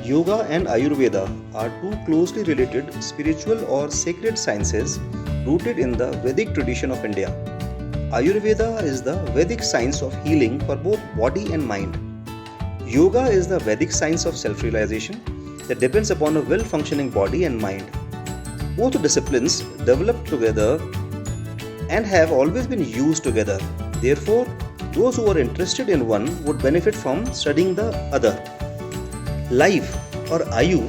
Yoga and Ayurveda are two closely related spiritual or sacred sciences rooted in the Vedic tradition of India. Ayurveda is the Vedic science of healing for both body and mind. Yoga is the Vedic science of self-realization that depends upon a well-functioning body and mind. Both disciplines developed together and have always been used together. Therefore, those who are interested in one would benefit from studying the other. Life or Ayu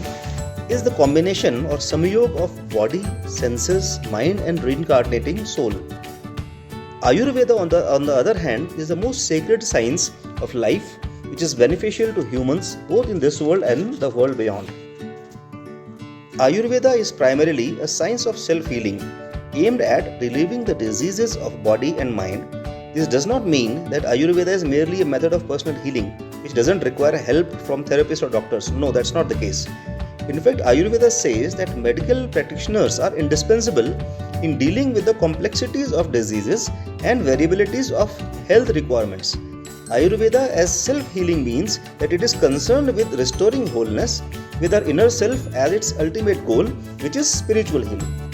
is the combination or samyog of body, senses, mind and reincarnating soul. Ayurveda on the other hand is the most sacred science of life which is beneficial to humans both in this world and the world beyond. Ayurveda is primarily a science of self-healing aimed at relieving the diseases of body and mind. This does not mean that Ayurveda is merely a method of personal healing which doesn't require help from therapists or doctors. No, that's not the case. In fact, Ayurveda says that medical practitioners are indispensable in dealing with the complexities of diseases and variabilities of health requirements. Ayurveda as self-healing means that it is concerned with restoring wholeness with our inner self as its ultimate goal, which is spiritual healing.